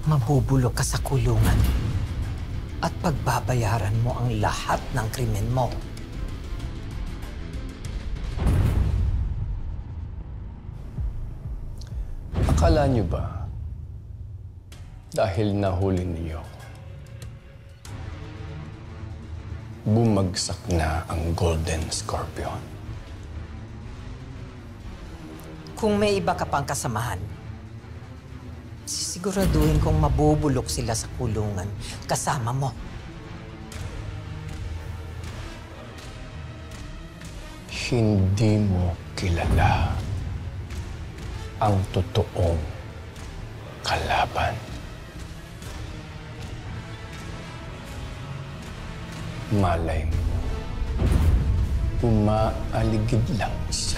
Mabubulok ka sa kulungan at pagbabayaran mo ang lahat ng krimen mo. Akala niyo ba, dahil nahuli niyo ako, bumagsak na ang Golden Scorpion? Kung may iba ka pang kasamahan, sisiguraduhin kong mabubulok sila sa kulungan kasama mo. Hindi mo kilala ang totoong kalaban. Malay mo, umaaligid lang siya.